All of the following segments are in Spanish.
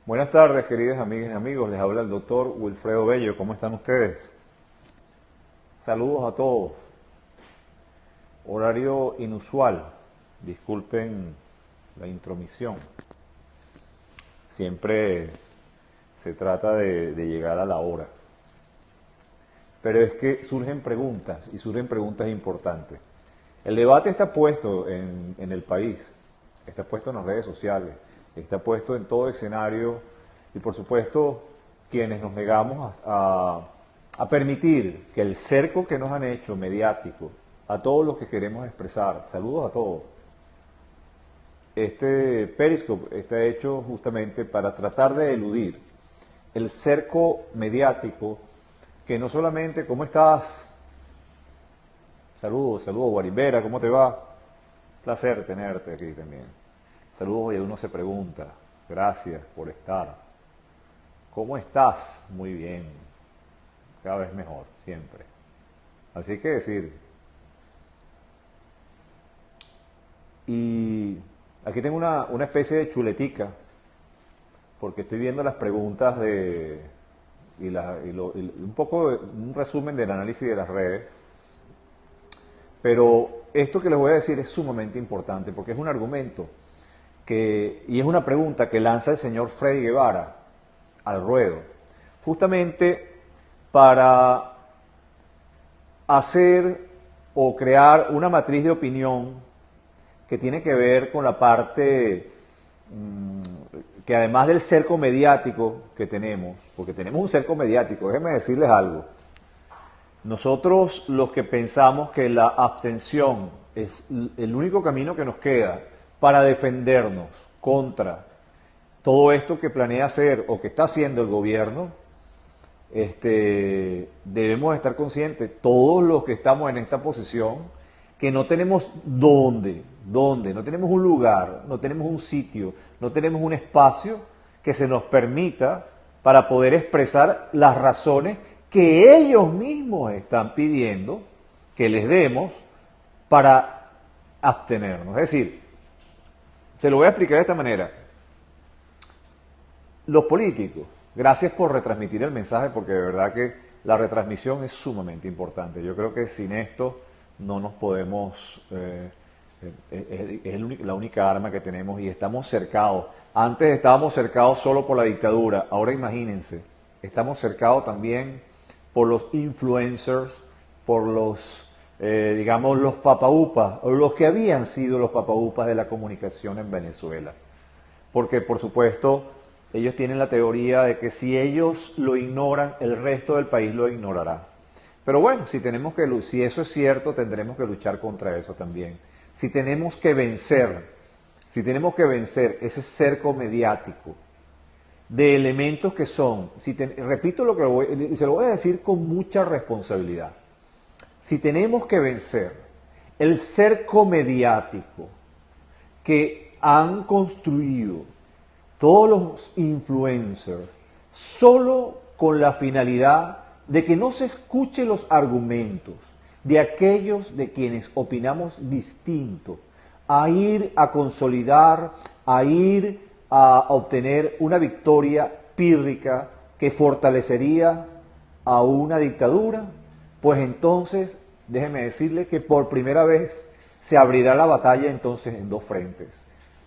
Buenas tardes, queridas amigas y amigos. Les habla el doctor Wilfredo Bello. ¿Cómo están ustedes? Saludos a todos. Horario inusual. Disculpen la intromisión. Siempre se trata de llegar a la hora. Pero es que surgen preguntas y surgen preguntas importantes. El debate está puesto en el país, está puesto en las redes sociales, está puesto en todo escenario y por supuesto quienes nos negamos a permitir que el cerco que nos han hecho mediático a todos los que queremos expresar, saludos a todos, este Periscope está hecho justamente para tratar de eludir el cerco mediático que no solamente, ¿cómo estás? Saludos, saludos, Guaribera, ¿cómo te va? Placer tenerte aquí también. Saludos y uno se pregunta, gracias por estar. ¿Cómo estás? Muy bien, cada vez mejor, siempre. Así que decir, y aquí tengo una especie de chuletica, porque estoy viendo las preguntas y un poco un resumen del análisis de las redes. Pero esto que les voy a decir es sumamente importante porque es un argumento y es una pregunta que lanza el señor Freddy Guevara al ruedo, justamente para hacer o crear una matriz de opinión que tiene que ver con la parte que además del cerco mediático que tenemos, porque tenemos un cerco mediático, déjenme decirles algo. Nosotros los que pensamos que la abstención es el único camino que nos queda para defendernos contra todo esto que planea hacer o que está haciendo el gobierno, debemos estar conscientes, todos los que estamos en esta posición, que no tenemos no tenemos un lugar, no tenemos un sitio, no tenemos un espacio que se nos permita para poder expresar las razones que ellos mismos están pidiendo que les demos para abstenernos. Es decir, se lo voy a explicar de esta manera. Los políticos, gracias por retransmitir el mensaje, porque de verdad que la retransmisión es sumamente importante. Yo creo que sin esto no nos podemos, es la única arma que tenemos y estamos cercados. Antes estábamos cercados solo por la dictadura, ahora imagínense, estamos cercados también por los influencers, por los, digamos, los papaupas, o los que habían sido los papaupas de la comunicación en Venezuela. Porque, por supuesto, ellos tienen la teoría de que si ellos lo ignoran, el resto del país lo ignorará. Pero bueno, si eso es cierto, tendremos que luchar contra eso también. Si tenemos que vencer ese cerco mediático, de elementos que son, repito se lo voy a decir con mucha responsabilidad, si tenemos que vencer el cerco mediático que han construido todos los influencers solo con la finalidad de que no se escuchen los argumentos de aquellos de quienes opinamos distinto, a ir a consolidar, a ir a obtener una victoria pírrica que fortalecería a una dictadura, pues entonces, déjeme decirle que por primera vez se abrirá la batalla entonces en dos frentes.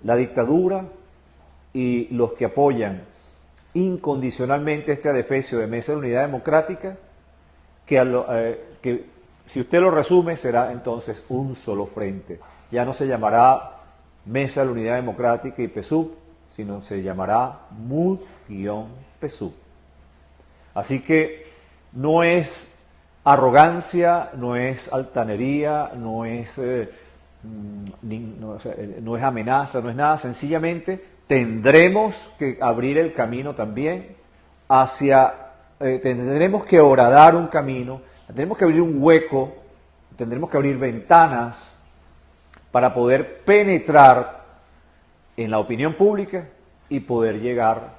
La dictadura y los que apoyan incondicionalmente este adefesio de Mesa de Unidad Democrática, que si usted lo resume será entonces un solo frente. Ya no se llamará Mesa de la Unidad Democrática y PSUV, sino se llamará MUD-PSUV. Así que no es arrogancia, no es altanería, no es amenaza, no es nada, sencillamente tendremos que abrir el camino también tendremos que horadar un camino, tendremos que abrir un hueco, tendremos que abrir ventanas para poder penetrar en la opinión pública y poder llegar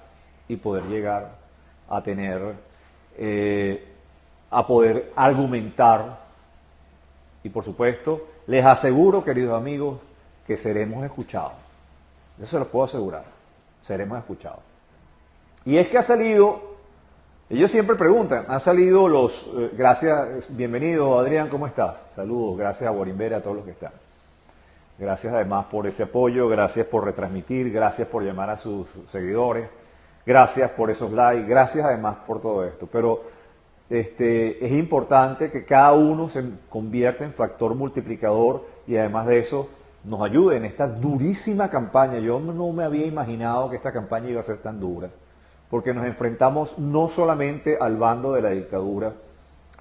a tener, a poder argumentar. Y por supuesto, les aseguro, queridos amigos, que seremos escuchados. Eso se los puedo asegurar. Seremos escuchados. Y es que ha salido, ellos siempre preguntan, han salido los, gracias, bienvenido Adrián, ¿cómo estás? Saludos, gracias a Borimbera, a todos los que están. Gracias además por ese apoyo, gracias por retransmitir, gracias por llamar a sus seguidores, gracias por esos likes, gracias además por todo esto. Pero es importante que cada uno se convierta en factor multiplicador y además de eso nos ayude en esta durísima campaña. Yo no me había imaginado que esta campaña iba a ser tan dura, porque nos enfrentamos no solamente al bando de la dictadura,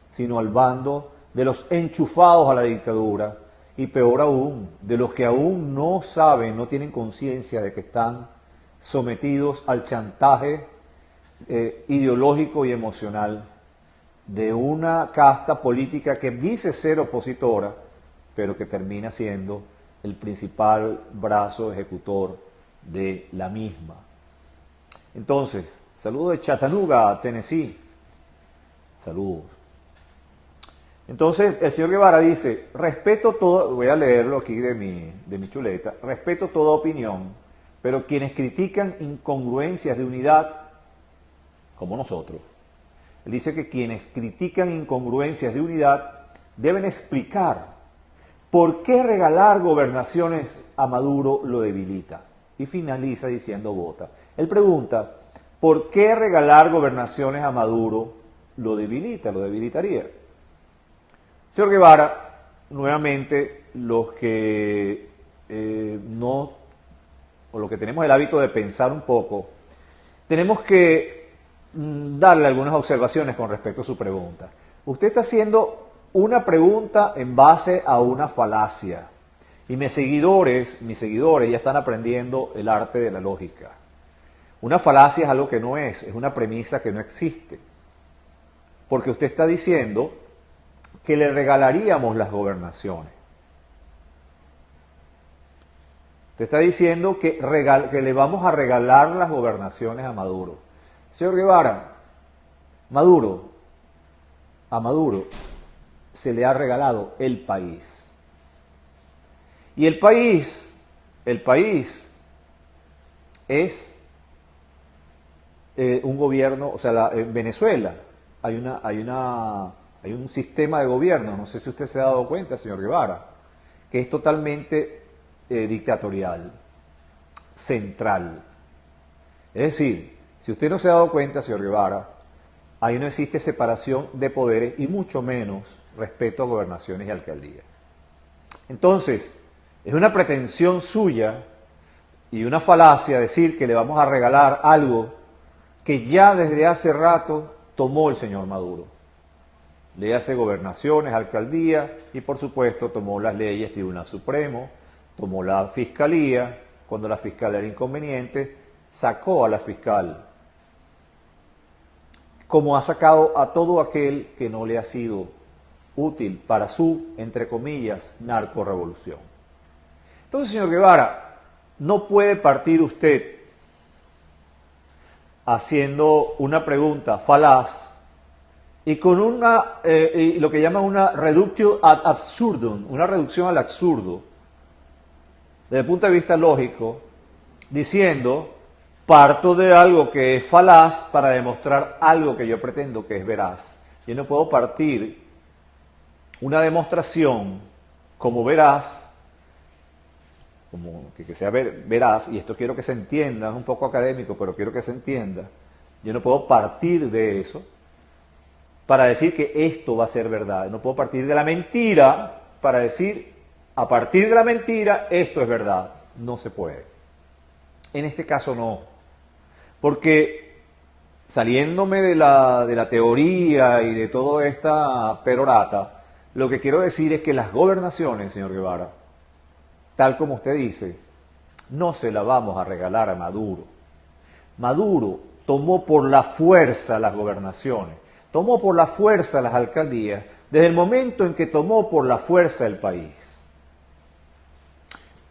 sino al bando de los enchufados a la dictadura, y peor aún, de los que aún no saben, no tienen conciencia de que están sometidos al chantaje ideológico y emocional de una casta política que dice ser opositora, pero que termina siendo el principal brazo ejecutor de la misma. Entonces, saludos de Chattanooga, Tennessee. Saludos. Entonces, el señor Guevara dice, respeto todo, voy a leerlo aquí de mi chuleta, respeto toda opinión, pero quienes critican incongruencias de unidad, como nosotros, él dice que quienes critican incongruencias de unidad deben explicar por qué regalar gobernaciones a Maduro lo debilita. Y finaliza diciendo vota. Él pregunta, ¿por qué regalar gobernaciones a Maduro lo debilita, lo debilitaría? Señor Guevara, nuevamente los que no, o los que tenemos el hábito de pensar un poco, tenemos que darle algunas observaciones con respecto a su pregunta. Usted está haciendo una pregunta en base a una falacia. Y mis seguidores ya están aprendiendo el arte de la lógica. Una falacia es algo que no es una premisa que no existe. Porque usted está diciendo que le regalaríamos las gobernaciones. Usted está diciendo que le vamos a regalar las gobernaciones a Maduro. Señor Guevara, a Maduro se le ha regalado el país. Y el país es un gobierno, o sea, en Venezuela hay un sistema de gobierno, no sé si usted se ha dado cuenta, señor Guevara, que es totalmente dictatorial, central. Es decir, si usted no se ha dado cuenta, señor Guevara, ahí no existe separación de poderes y mucho menos respeto a gobernaciones y alcaldías. Entonces, es una pretensión suya y una falacia decir que le vamos a regalar algo que ya desde hace rato tomó el señor Maduro. Le hace gobernaciones, alcaldías y por supuesto tomó las leyes, Tribunal Supremo, tomó la Fiscalía, cuando la fiscal era inconveniente, sacó a la fiscal, como ha sacado a todo aquel que no le ha sido útil para su, entre comillas, narcorrevolución. Entonces, señor Guevara, no puede partir usted haciendo una pregunta falaz y con lo que llaman una reductio ad absurdum, una reducción al absurdo, desde el punto de vista lógico, diciendo, parto de algo que es falaz para demostrar algo que yo pretendo que es veraz. Yo no puedo partir una demostración como veraz, como que sea veraz, y esto quiero que se entienda, es un poco académico, pero quiero que se entienda. Yo no puedo partir de eso para decir que esto va a ser verdad. No puedo partir de la mentira para decir, a partir de la mentira, esto es verdad. No se puede. En este caso no. Porque saliéndome de la teoría y de toda esta perorata, lo que quiero decir es que las gobernaciones, señor Guevara, tal como usted dice, no se la vamos a regalar a Maduro. Maduro tomó por la fuerza las gobernaciones, tomó por la fuerza las alcaldías, desde el momento en que tomó por la fuerza el país.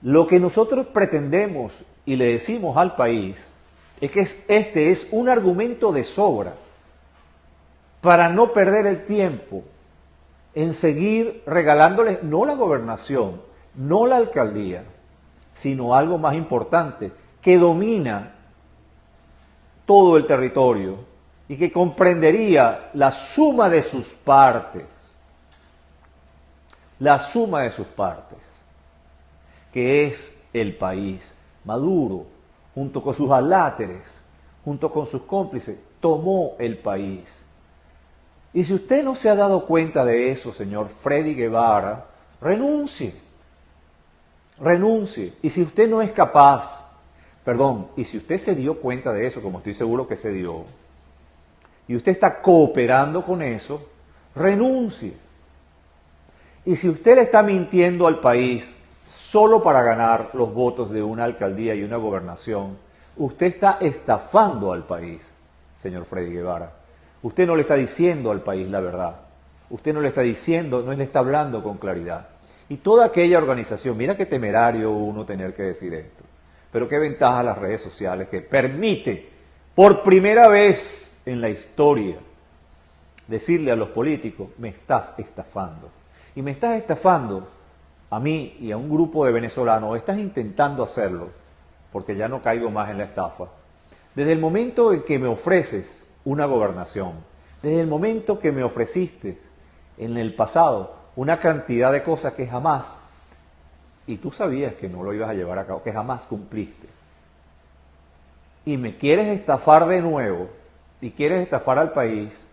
Lo que nosotros pretendemos y le decimos al país es que este es un argumento de sobra para no perder el tiempo en seguir regalándoles no la gobernación, no la alcaldía, sino algo más importante, que domina todo el territorio y que comprendería la suma de sus partes, que es el país. Maduro, junto con sus aláteres, junto con sus cómplices, tomó el país. Y si usted no se ha dado cuenta de eso, señor Freddy Guevara, renuncie. Y si usted no es capaz, y si usted se dio cuenta de eso, como estoy seguro que se dio, y usted está cooperando con eso, renuncie. Y si usted le está mintiendo al país solo para ganar los votos de una alcaldía y una gobernación, usted está estafando al país, señor Freddy Guevara. Usted no le está diciendo al país la verdad. Usted no le está diciendo, no le está hablando con claridad. Y toda aquella organización, mira qué temerario uno tener que decir esto, pero qué ventaja las redes sociales que permite por primera vez en la historia decirle a los políticos, me estás estafando. Y me estás estafando a mí y a un grupo de venezolanos, o estás intentando hacerlo, porque ya no caigo más en la estafa. Desde el momento en que me ofreces una gobernación, desde el momento que me ofreciste en el pasado una cantidad de cosas que jamás, y tú sabías que no lo ibas a llevar a cabo, que jamás cumpliste, y me quieres estafar de nuevo, y quieres estafar al país,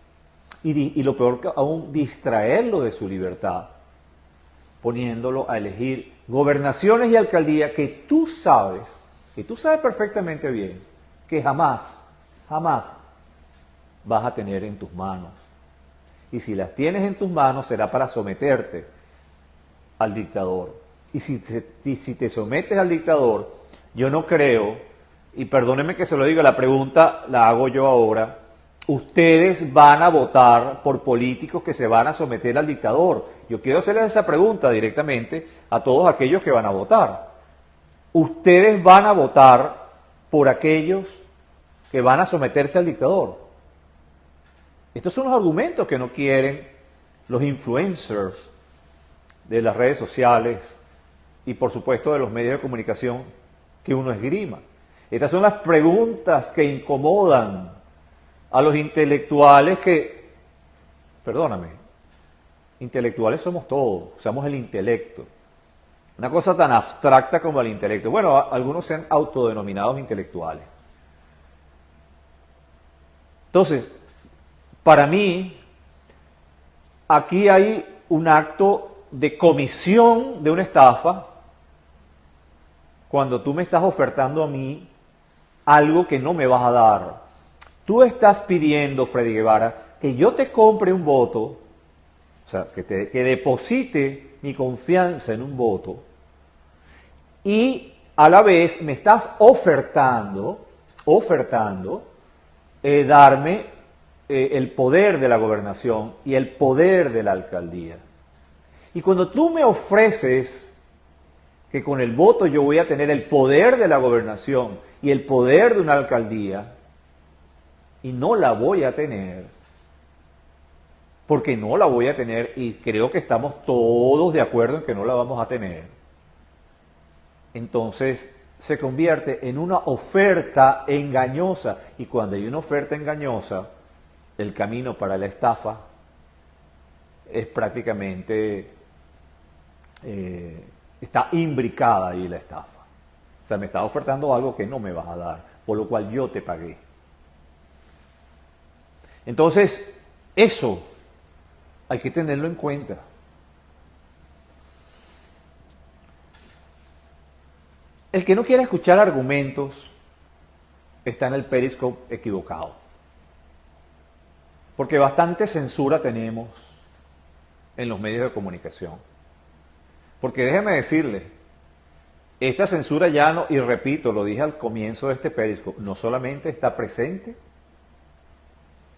y lo peor que aún, distraerlo de su libertad, poniéndolo a elegir gobernaciones y alcaldías que tú sabes perfectamente bien, que jamás vas a tener en tus manos. Y si las tienes en tus manos será para someterte al dictador. Y si te sometes al dictador, yo no creo, y perdónenme que se lo diga, la pregunta la hago yo ahora, ustedes van a votar por políticos que se van a someter al dictador. Yo quiero hacerles esa pregunta directamente a todos aquellos que van a votar. Ustedes van a votar por aquellos que van a someterse al dictador. Estos son los argumentos que no quieren los influencers de las redes sociales y por supuesto de los medios de comunicación que uno esgrima. Estas son las preguntas que incomodan a los intelectuales que, perdóname, intelectuales somos todos, somos el intelecto. Una cosa tan abstracta como el intelecto. Bueno, algunos se han autodenominados intelectuales. Entonces, para mí, aquí hay un acto de comisión de una estafa cuando tú me estás ofertando a mí algo que no me vas a dar. Tú estás pidiendo, Freddy Guevara, que yo te compre un voto, o sea, que deposite mi confianza en un voto, y a la vez me estás ofertando darme el poder de la gobernación y el poder de la alcaldía. Y cuando tú me ofreces que con el voto yo voy a tener el poder de la gobernación y el poder de una alcaldía, y no la voy a tener, porque no la voy a tener, y creo que estamos todos de acuerdo en que no la vamos a tener, entonces se convierte en una oferta engañosa. Y cuando hay una oferta engañosa, el camino para la estafa es prácticamente, está imbricada ahí la estafa. O sea, me está ofertando algo que no me vas a dar, por lo cual yo te pagué. Entonces, eso hay que tenerlo en cuenta. El que no quiera escuchar argumentos está en el Periscope equivocado. Porque bastante censura tenemos en los medios de comunicación. Porque déjeme decirle, esta censura ya no, y repito, lo dije al comienzo de este Periscope, no solamente está presente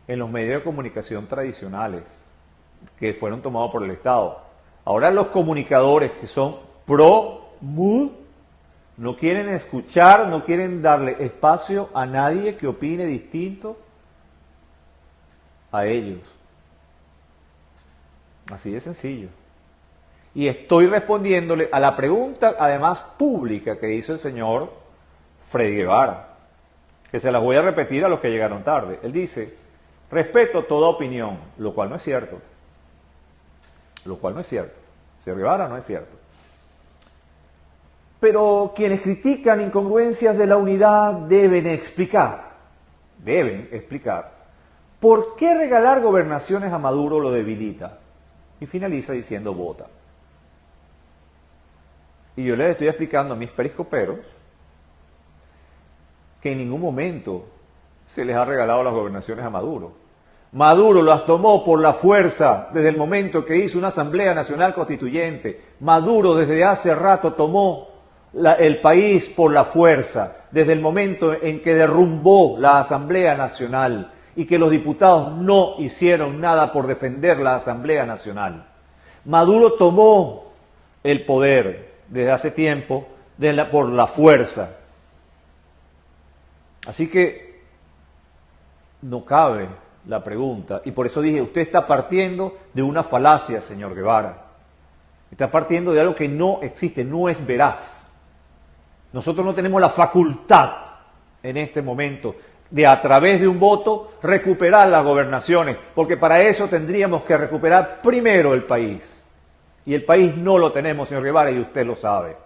en los medios de comunicación tradicionales que fueron tomados por el Estado. Ahora los comunicadores que son pro-MUD no quieren escuchar, no quieren darle espacio a nadie que opine distinto a ellos. Así de sencillo. Y estoy respondiéndole a la pregunta, además pública, que hizo el señor Freddy Guevara. que se las voy a repetir a los que llegaron tarde. Él dice, respeto toda opinión, lo cual no es cierto. Lo cual no es cierto. Señor Guevara, no es cierto. Pero quienes critican incongruencias de la unidad deben explicar por qué regalar gobernaciones a Maduro lo debilita. Y finaliza diciendo vota. Y yo les estoy explicando a mis periscoperos que en ningún momento se les ha regalado las gobernaciones a Maduro. Maduro las tomó por la fuerza desde el momento que hizo una Asamblea Nacional Constituyente. Maduro desde hace rato tomó el país por la fuerza, desde el momento en que derrumbó la Asamblea Nacional y que los diputados no hicieron nada por defender la Asamblea Nacional. Maduro tomó el poder desde hace tiempo por la fuerza. Así que no cabe la pregunta, y por eso dije, usted está partiendo de una falacia, señor Guevara. Está partiendo de algo que no existe, no es veraz. Nosotros no tenemos la facultad en este momento de a través de un voto recuperar las gobernaciones, porque para eso tendríamos que recuperar primero el país. Y el país no lo tenemos, señor Guevara, y usted lo sabe.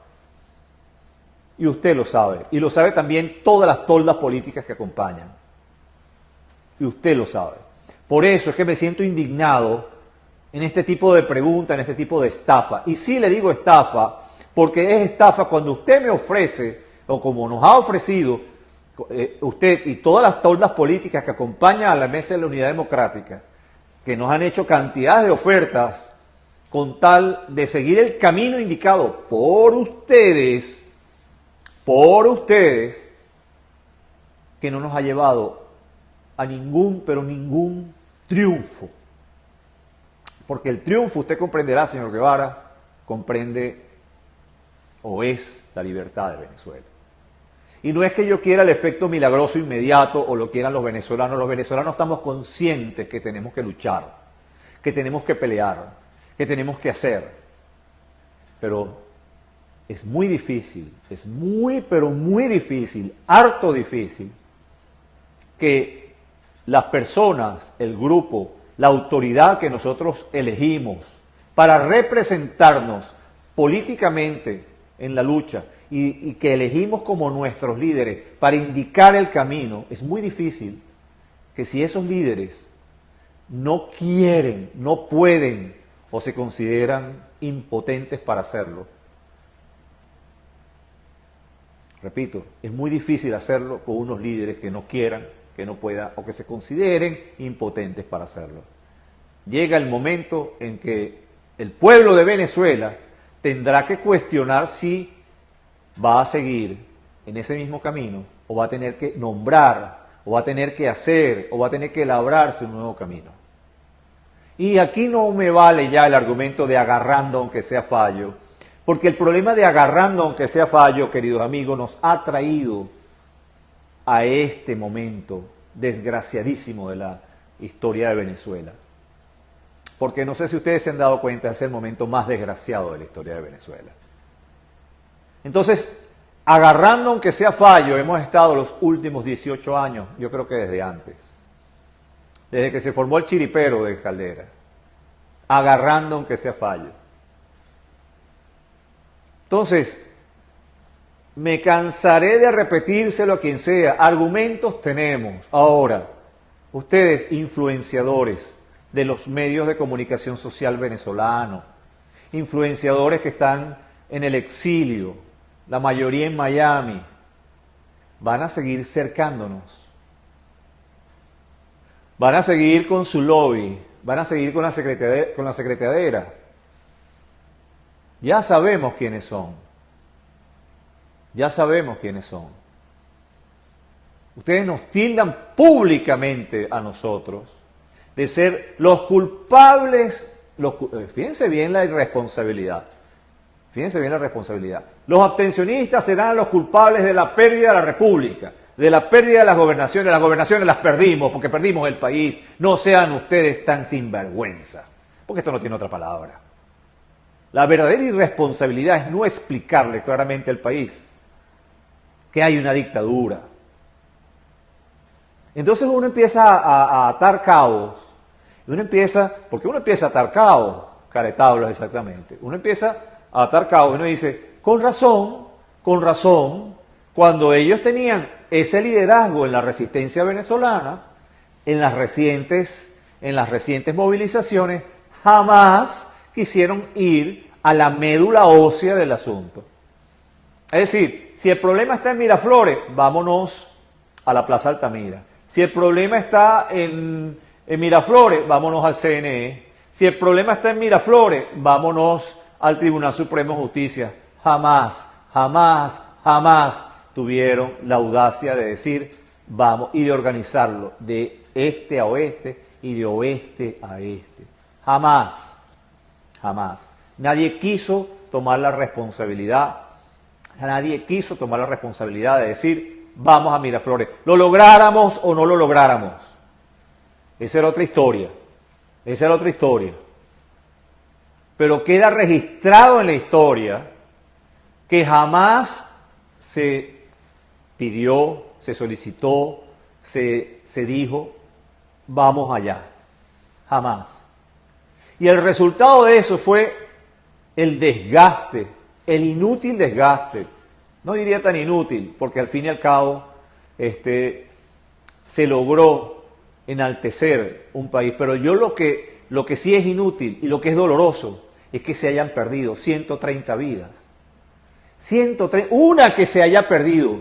Y usted lo sabe. Y lo sabe también todas las toldas políticas que acompañan. Y usted lo sabe. Por eso es que me siento indignado en este tipo de pregunta, en este tipo de estafa. Y sí le digo estafa, porque es estafa cuando usted me ofrece, o como nos ha ofrecido, usted y todas las toldas políticas que acompañan a la Mesa de la Unidad Democrática, que nos han hecho cantidades de ofertas con tal de seguir el camino indicado por ustedes, que no nos ha llevado a ningún triunfo. Porque el triunfo, usted comprenderá, señor Guevara, comprende o es la libertad de Venezuela. Y no es que yo quiera el efecto milagroso inmediato o lo quieran los venezolanos. Los venezolanos estamos conscientes que tenemos que luchar, que tenemos que pelear, que tenemos que hacer. Pero es muy difícil, es muy, pero muy difícil, harto difícil, que las personas, el grupo, la autoridad que nosotros elegimos para representarnos políticamente en la lucha y que elegimos como nuestros líderes para indicar el camino, es muy difícil que si esos líderes no quieren, no pueden o se consideran impotentes para hacerlo. Repito, es muy difícil hacerlo con unos líderes que no quieran, que no puedan o que se consideren impotentes para hacerlo. Llega el momento en que el pueblo de Venezuela tendrá que cuestionar si va a seguir en ese mismo camino o va a tener que nombrar, o va a tener que hacer, o va a tener que labrarse un nuevo camino. Y aquí no me vale ya el argumento de agarrando aunque sea fallo, porque el problema de agarrando aunque sea fallo, queridos amigos, nos ha traído a este momento desgraciadísimo de la historia de Venezuela. Porque no sé si ustedes se han dado cuenta, es el momento más desgraciado de la historia de Venezuela. Entonces, agarrando aunque sea fallo, hemos estado los últimos 18 años, yo creo que desde antes, desde que se formó el chiripero de Caldera, agarrando aunque sea fallo. Entonces, me cansaré de repetírselo a quien sea, argumentos tenemos. Ahora, ustedes influenciadores de los medios de comunicación social venezolanos, influenciadores que están en el exilio, la mayoría en Miami, van a seguir cercándonos, van a seguir con su lobby, van a seguir con la secretariadera. Ya sabemos quiénes son, ya sabemos quiénes son. Ustedes nos tildan públicamente a nosotros de ser los culpables, fíjense bien la irresponsabilidad. Fíjense bien la responsabilidad. Los abstencionistas serán los culpables de la pérdida de la República, de la pérdida de las gobernaciones. Las gobernaciones las perdimos porque perdimos el país. No sean ustedes tan sinvergüenza, porque esto no tiene otra palabra. La verdadera irresponsabilidad es no explicarle claramente al país que hay una dictadura, Entonces uno empieza a atar cabos. Porque uno empieza a atar cabos, caretablos exactamente. Uno empieza a atar cabos y uno dice, con razón, cuando ellos tenían ese liderazgo en la resistencia venezolana, en las recientes movilizaciones, jamás quisieron ir a la médula ósea del asunto. Es decir, si el problema está en Miraflores, vámonos a la Plaza Altamira. Si el problema está en Miraflores, vámonos al CNE. Si el problema está en Miraflores, vámonos al Tribunal Supremo de Justicia. Jamás tuvieron la audacia de decir vamos y de organizarlo de este a oeste y de oeste a este. Jamás. Nadie quiso tomar la responsabilidad. Nadie quiso tomar la responsabilidad de decir vamos a Miraflores. Lo lográramos o no lo lográramos. Esa era otra historia. Pero queda registrado en la historia que jamás se pidió, se solicitó, se dijo, vamos allá. Jamás. Y el resultado de eso fue el desgaste, el inútil desgaste. No diría tan inútil, porque al fin y al cabo se logró enaltecer un país. Pero yo lo que sí es inútil y lo que es doloroso es que se hayan perdido 130 vidas. 130, una que se haya perdido,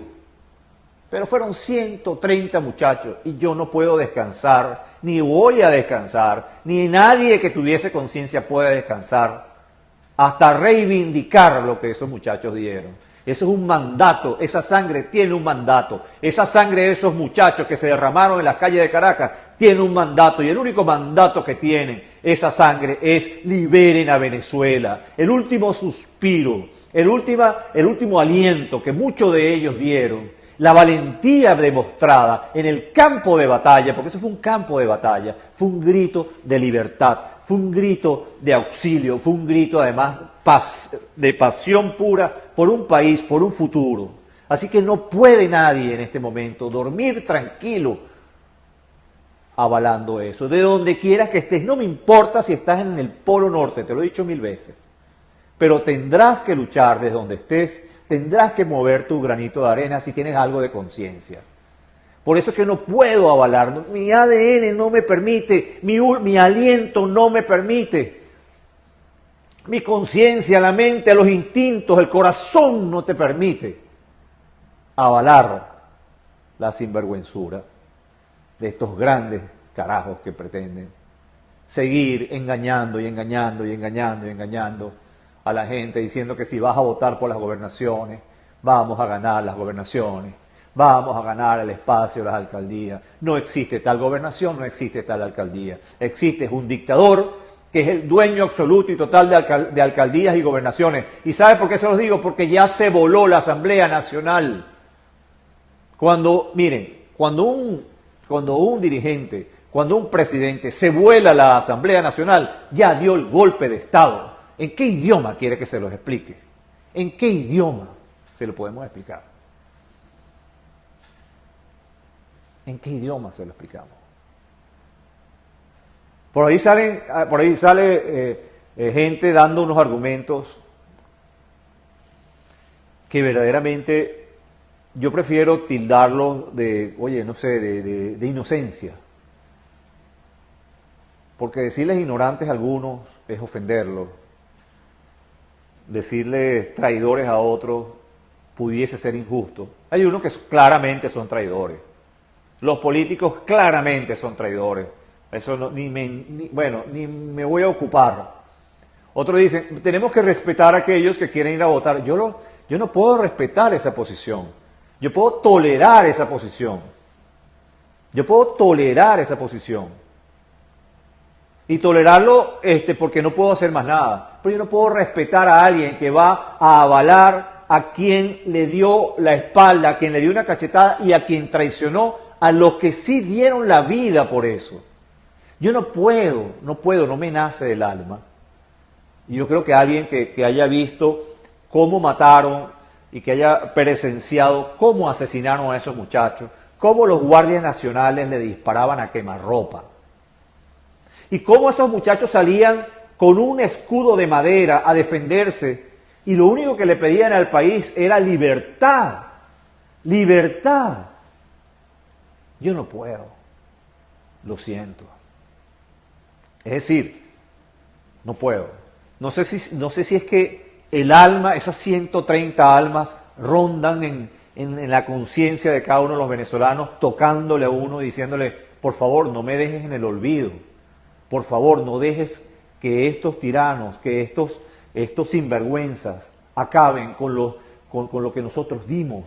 pero fueron 130 muchachos y yo no puedo descansar, ni voy a descansar, ni nadie que tuviese conciencia puede descansar hasta reivindicar lo que esos muchachos dieron. Eso es un mandato, esa sangre tiene un mandato, esa sangre de esos muchachos que se derramaron en las calles de Caracas tiene un mandato y el único mandato que tienen esa sangre es liberen a Venezuela. El último suspiro, el último aliento que muchos de ellos dieron, la valentía demostrada en el campo de batalla, porque eso fue un campo de batalla, fue un grito de libertad, fue un grito de auxilio, fue un grito además de pasión pura por un país, por un futuro. Así que no puede nadie en este momento dormir tranquilo avalando eso. De donde quieras que estés, no me importa si estás en el Polo Norte, te lo he dicho 1000 veces, pero tendrás que luchar desde donde estés, tendrás que mover tu granito de arena si tienes algo de conciencia. Por eso es que no puedo avalar, mi ADN no me permite, mi aliento no me permite, mi conciencia, la mente, los instintos, el corazón no te permite avalar la sinvergüenzura de estos grandes carajos que pretenden seguir engañando a la gente, diciendo que si vas a votar por las gobernaciones, vamos a ganar las gobernaciones, vamos a ganar el espacio de las alcaldías. No existe tal gobernación, no existe tal alcaldía. Existe un dictador que es el dueño absoluto y total de alcaldías y gobernaciones. ¿Y sabe por qué se los digo? Porque ya se voló la Asamblea Nacional. Cuando un dirigente, cuando un presidente se vuela la Asamblea Nacional, ya dio el golpe de Estado. ¿En qué idioma quiere que se los explique? ¿En qué idioma se lo podemos explicar? ¿En qué idioma se lo explicamos? Por ahí sale gente dando unos argumentos que verdaderamente yo prefiero tildarlos de, de inocencia. Porque decirles ignorantes a algunos es ofenderlos. Decirles traidores a otros pudiese ser injusto. Hay unos que claramente son traidores. Los políticos claramente son traidores. Eso no, ni me voy a ocupar. Otros dicen, tenemos que respetar a aquellos que quieren ir a votar. Yo no puedo respetar esa posición. Yo puedo tolerar esa posición. Y tolerarlo porque no puedo hacer más nada. Pero yo no puedo respetar a alguien que va a avalar a quien le dio la espalda, a quien le dio una cachetada y a quien traicionó a los que sí dieron la vida por eso. Yo no puedo, no me nace del alma. Y yo creo que alguien que haya visto cómo mataron y que haya presenciado cómo asesinaron a esos muchachos, cómo los guardias nacionales le disparaban a quemarropa. Y cómo esos muchachos salían con un escudo de madera a defenderse y lo único que le pedían al país era libertad. Libertad. Yo no puedo. Lo siento. Es decir, no puedo. No sé si es que el alma, esas 130 almas rondan en la conciencia de cada uno de los venezolanos, tocándole a uno y diciéndole, por favor, no me dejes en el olvido. Por favor, no dejes que estos tiranos, que estos sinvergüenzas acaben con lo que nosotros dimos.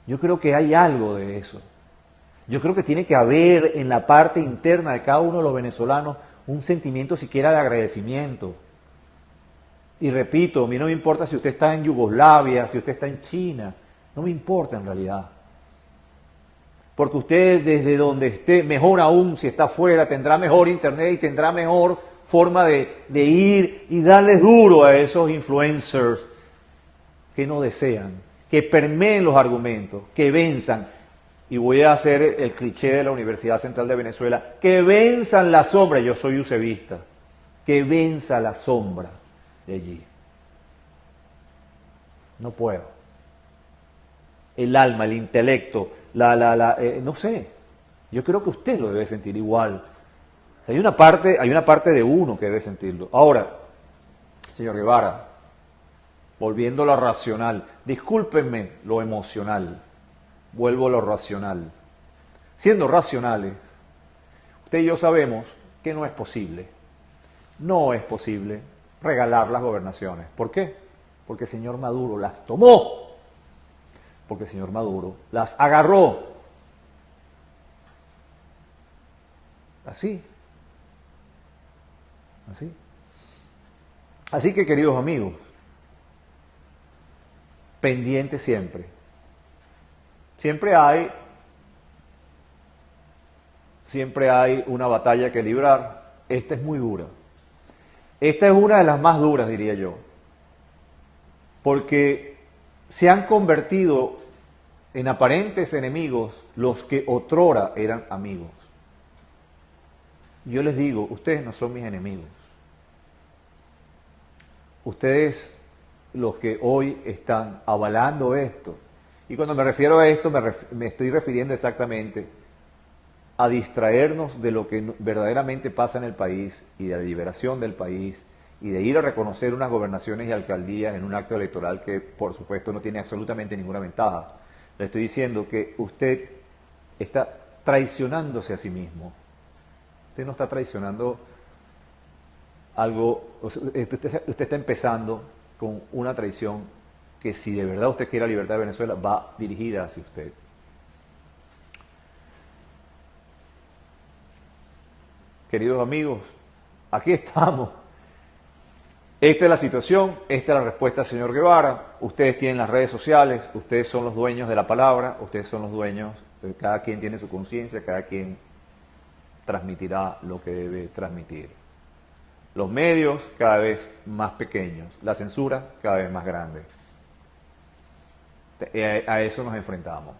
Yo creo que hay algo de eso. Yo creo que tiene que haber en la parte interna de cada uno de los venezolanos un sentimiento siquiera de agradecimiento. Y repito, a mí no me importa si usted está en Yugoslavia, si usted está en China, no me importa en realidad. Porque usted desde donde esté, mejor aún si está afuera, tendrá mejor internet y tendrá mejor forma de ir y darles duro a esos influencers que no desean, que permeen los argumentos, que venzan. Y voy a hacer el cliché de la Universidad Central de Venezuela, que venzan la sombra, yo soy usevista, que venza la sombra de allí. No puedo. El alma, el intelecto, no sé, yo creo que usted lo debe sentir igual. Hay una parte de uno que debe sentirlo. Ahora, señor Guevara, volviendo a lo racional, discúlpenme lo emocional, vuelvo a lo racional. Siendo racionales, usted y yo sabemos que no es posible regalar las gobernaciones. ¿Por qué? Porque el señor Maduro las tomó. Porque el señor Maduro las agarró. Así. Así que, queridos amigos, pendiente siempre. Siempre hay una batalla que librar. Esta es muy dura. Esta es una de las más duras, diría yo. Porque se han convertido en aparentes enemigos los que otrora eran amigos. Yo les digo, ustedes no son mis enemigos. Ustedes, los que hoy están avalando esto, y cuando me refiero a esto me estoy refiriendo exactamente a distraernos de lo que verdaderamente pasa en el país y de la liberación del país y de ir a reconocer unas gobernaciones y alcaldías en un acto electoral que, por supuesto, no tiene absolutamente ninguna ventaja. Le estoy diciendo que usted está traicionándose a sí mismo. Usted no está traicionando algo, usted está empezando con una traición que, si de verdad usted quiere la libertad de Venezuela, va dirigida hacia usted. Queridos amigos, aquí estamos. Esta es la situación, esta es la respuesta del señor Guevara. Ustedes tienen las redes sociales, ustedes son los dueños de la palabra, ustedes son los dueños, cada quien tiene su conciencia, cada quien transmitirá lo que debe transmitir. Los medios cada vez más pequeños, la censura cada vez más grande. A eso nos enfrentamos.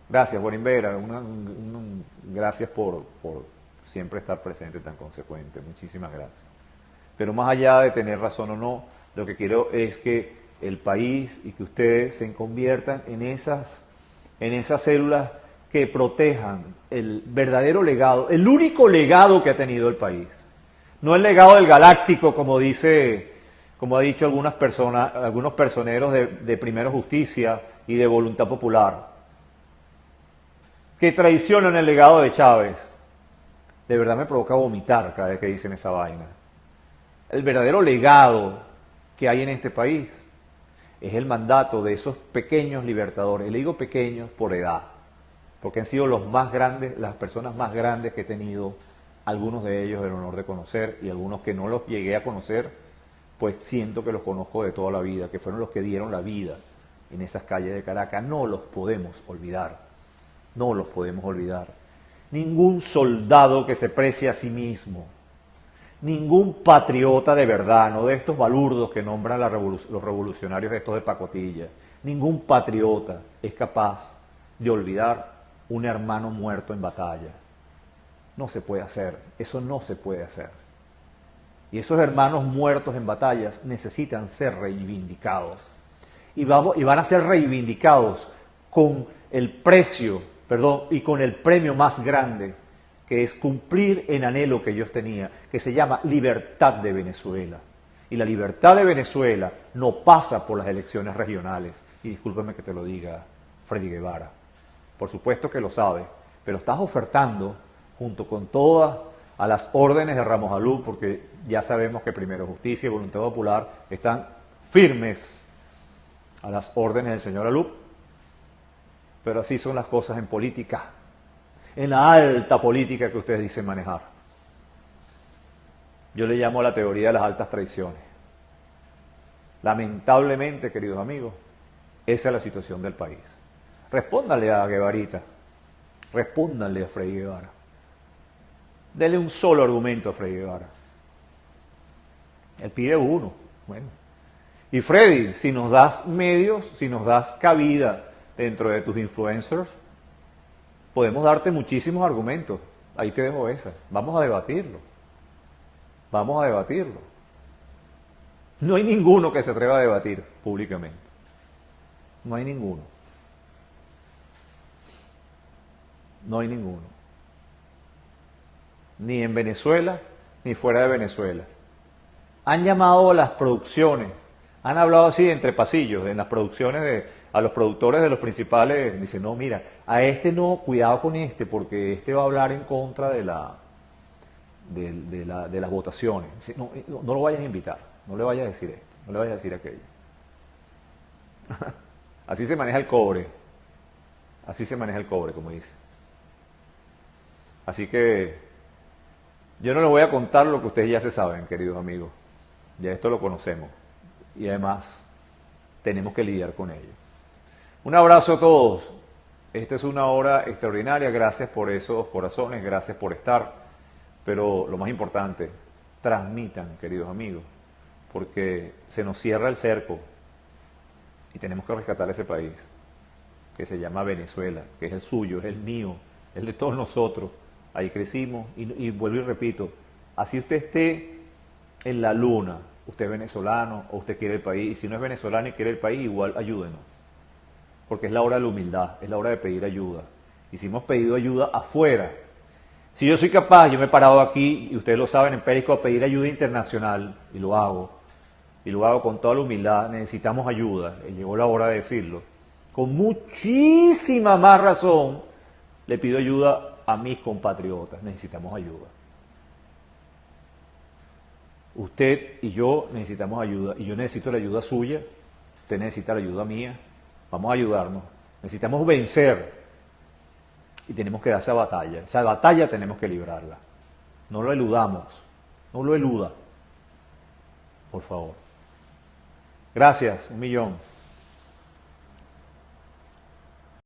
Gracias, Borimbera, gracias por siempre estar presente tan consecuente. Muchísimas gracias. Pero más allá de tener razón o no, lo que quiero es que el país y que ustedes se conviertan en esas células que protejan el verdadero legado, el único legado que ha tenido el país. No el legado del galáctico, como ha dicho algunas personas, algunos personeros de Primero Justicia y de Voluntad Popular, que traicionan el legado de Chávez. De verdad me provoca vomitar cada vez que dicen esa vaina. El verdadero legado que hay en este país es el mandato de esos pequeños libertadores. Le digo pequeños por edad, porque han sido los más grandes, las personas más grandes que he tenido, algunos de ellos el honor de conocer, y algunos que no los llegué a conocer, pues siento que los conozco de toda la vida, que fueron los que dieron la vida en esas calles de Caracas. No los podemos olvidar, no los podemos olvidar. Ningún soldado que se precie a sí mismo, ningún patriota de verdad, no de estos balurdos que nombran los revolucionarios estos de pacotilla, Ningún patriota es capaz de olvidar un hermano muerto en batalla. No se puede hacer, eso no se puede hacer. Y esos hermanos muertos en batallas necesitan ser reivindicados. Y van a ser reivindicados con el precio, y con el premio más grande, que es cumplir el anhelo que ellos tenían, que se llama libertad de Venezuela. Y la libertad de Venezuela no pasa por las elecciones regionales. Y discúlpeme que te lo diga, Freddy Guevara. Por supuesto que lo sabe, pero estás ofertando, junto con todas a las órdenes de Ramos Alú, porque ya sabemos que Primero Justicia y Voluntad Popular están firmes a las órdenes del señor Alú, pero así son las cosas en política, en la alta política que ustedes dicen manejar. Yo le llamo a la teoría de las altas traiciones. Lamentablemente, queridos amigos, esa es la situación del país. Respóndanle a Guevarita, respóndanle a Freddy Guevara. Dele un solo argumento a Freddy Guevara. Él pide uno. Bueno. Y Freddy, si nos das medios, si nos das cabida dentro de tus influencers, podemos darte muchísimos argumentos. Ahí te dejo esa. Vamos a debatirlo. Vamos a debatirlo. No hay ninguno que se atreva a debatir públicamente. No hay ninguno. No hay ninguno. Ni en Venezuela, ni fuera de Venezuela. Han llamado a las producciones, han hablado así entre pasillos, en las producciones a los productores de los principales, dicen, no, mira, a este no, cuidado con este, porque este va a hablar en contra de las votaciones. Dice, no, no lo vayas a invitar, no le vayas a decir esto, no le vayas a decir aquello. Así se maneja el cobre, así se maneja el cobre, como dice. Así que yo no les voy a contar lo que ustedes ya se saben, queridos amigos. Ya esto lo conocemos. Y además tenemos que lidiar con ello. Un abrazo a todos. Esta es una hora extraordinaria. Gracias por esos corazones, gracias por estar. Pero lo más importante, transmitan, queridos amigos, porque se nos cierra el cerco y tenemos que rescatar ese país que se llama Venezuela, que es el suyo, es el mío, es el de todos nosotros. Ahí crecimos y vuelvo y repito, así usted esté en la luna, usted es venezolano o usted quiere el país, y si no es venezolano y quiere el país, igual ayúdenos, porque es la hora de la humildad, es la hora de pedir ayuda. Y si hemos pedido ayuda afuera, si yo soy capaz, yo me he parado aquí, y ustedes lo saben en Periscope, a pedir ayuda internacional, y lo hago con toda la humildad, necesitamos ayuda, y llegó la hora de decirlo, con muchísima más razón le pido ayuda a mis compatriotas, necesitamos ayuda. Usted y yo necesitamos ayuda, y yo necesito la ayuda suya, usted necesita la ayuda mía, vamos a ayudarnos, necesitamos vencer, y tenemos que dar esa batalla tenemos que librarla, no lo eludamos, no lo eluda, por favor. Gracias, 1.000.000.